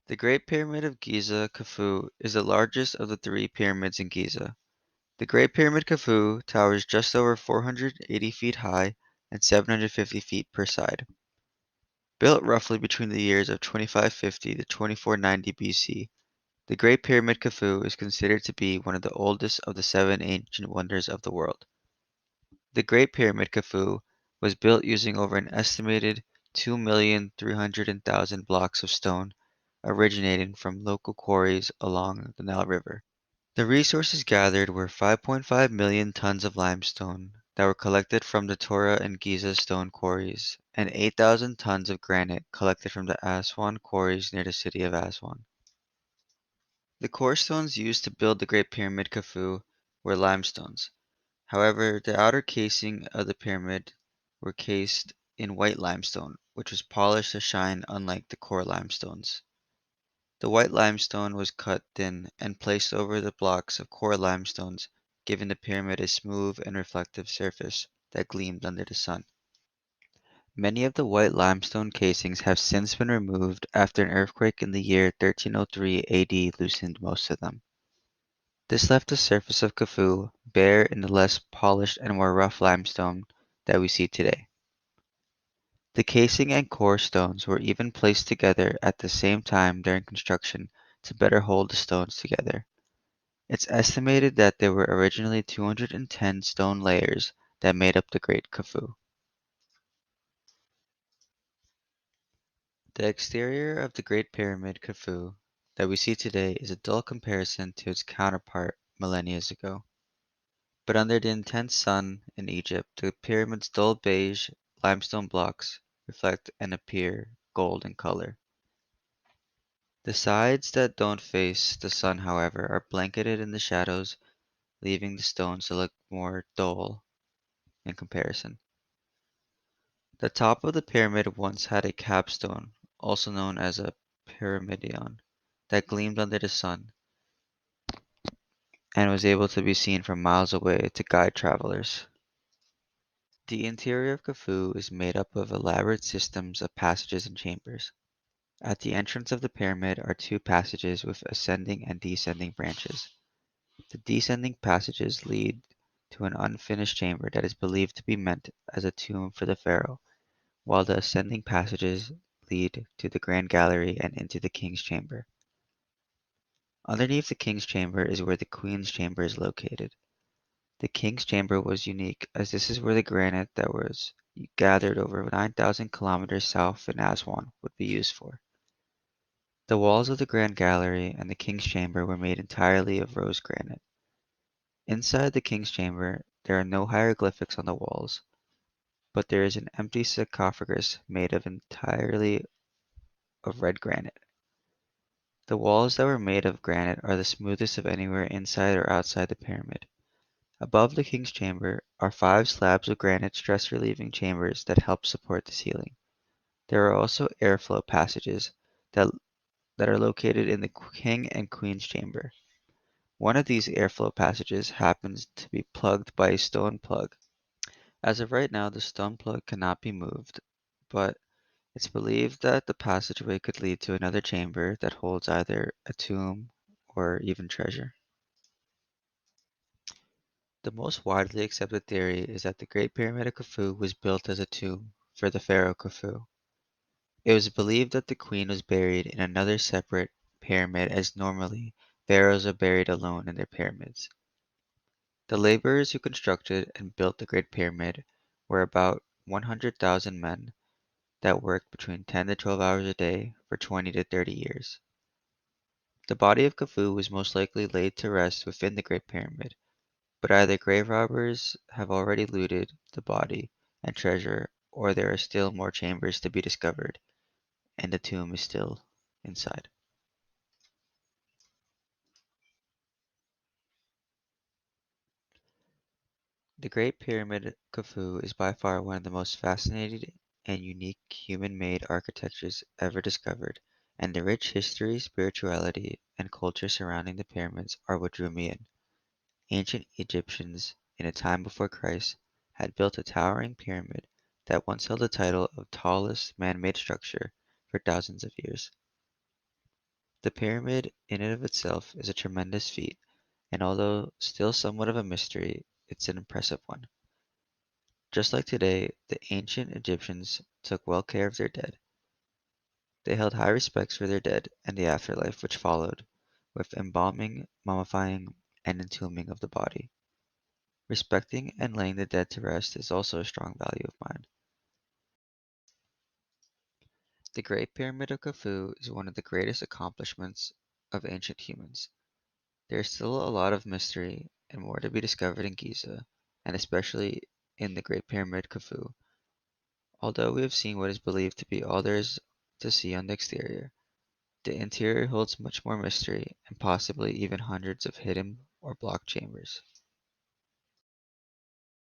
The Great Pyramid of Giza, Khufu, is the largest of the three pyramids in Giza. The Great Pyramid Khufu towers just over 480 feet high and 750 feet per side. Built roughly between the years of 2550 to 2490 BC, the Great Pyramid Khufu is considered to be one of the oldest of the seven ancient wonders of the world. The Great Pyramid Khufu was built using over an estimated 2,300,000 blocks of stone originating from local quarries along the Nile River. The resources gathered were 5.5 million tons of limestone that were collected from the Tora and Giza stone quarries, and 8,000 tons of granite collected from the Aswan quarries near the city of Aswan. The core stones used to build the Great Pyramid Khufu were limestones. However, the outer casing of the pyramid were cased in white limestone, which was polished to shine unlike the core limestones. The white limestone was cut thin and placed over the blocks of core limestones, giving the pyramid a smooth and reflective surface that gleamed under the sun. Many of the white limestone casings have since been removed after an earthquake in the year 1303 AD loosened most of them. This left the surface of Khufu bare in the less polished and more rough limestone that we see today. The casing and core stones were even placed together at the same time during construction to better hold the stones together. It's estimated that there were originally 210 stone layers that made up the Great Khufu. The exterior of the Great Pyramid Khufu that we see today is a dull comparison to its counterpart millennia ago. But under the intense sun in Egypt, the pyramid's dull beige limestone blocks reflect and appear gold in color. The sides that don't face the sun, however, are blanketed in the shadows, leaving the stones to look more dull in comparison. The top of the pyramid once had a capstone, also known as a pyramidion, that gleamed under the sun and was able to be seen from miles away to guide travelers. The interior of Khufu is made up of elaborate systems of passages and chambers. At the entrance of the pyramid are two passages with ascending and descending branches. The descending passages lead to an unfinished chamber that is believed to be meant as a tomb for the pharaoh, while the ascending passages lead to the grand gallery and into the king's chamber. Underneath the king's chamber is where the queen's chamber is located. The king's chamber was unique as this is where the granite that was gathered over 9,000 kilometers south in Aswan would be used for. The walls of the grand gallery and the king's chamber were made entirely of rose granite. Inside the king's chamber, there are no hieroglyphics on the walls, but there is an empty sarcophagus made of entirely of red granite. The walls that were made of granite are the smoothest of anywhere inside or outside the pyramid. Above the king's chamber are five slabs of granite stress-relieving chambers that help support the ceiling. There are also airflow passages that, that are located in the king and queen's chamber. One of these airflow passages happens to be plugged by a stone plug. As of right now, the stone plug cannot be moved, but it's believed that the passageway could lead to another chamber that holds either a tomb or even treasure. The most widely accepted theory is that the Great Pyramid of Khufu was built as a tomb for the pharaoh Khufu. It was believed that the queen was buried in another separate pyramid as normally pharaohs are buried alone in their pyramids. The laborers who constructed and built the Great Pyramid were about 100,000 men that worked between 10 to 12 hours a day for 20 to 30 years. The body of Khufu was most likely laid to rest within the Great Pyramid, but either grave robbers have already looted the body and treasure, or there are still more chambers to be discovered, and the tomb is still inside. The Great Pyramid Khufu is by far one of the most fascinating and unique human-made architectures ever discovered, and the rich history, spirituality, and culture surrounding the pyramids are what drew me in. Ancient Egyptians, in a time before Christ, had built a towering pyramid that once held the title of tallest man-made structure for thousands of years. The pyramid in and of itself is a tremendous feat, and although still somewhat of a mystery, it's an impressive one. Just like today, the ancient Egyptians took well care of their dead. They held high respects for their dead and the afterlife which followed, with embalming, mummifying, and entombing of the body. Respecting and laying the dead to rest is also a strong value of mine. The Great Pyramid of Khufu is one of the greatest accomplishments of ancient humans. There is still a lot of mystery and more to be discovered in Giza, and especially in the Great Pyramid Khufu. Although we have seen what is believed to be all there is to see on the exterior, the interior holds much more mystery and possibly even hundreds of hidden or blocked chambers.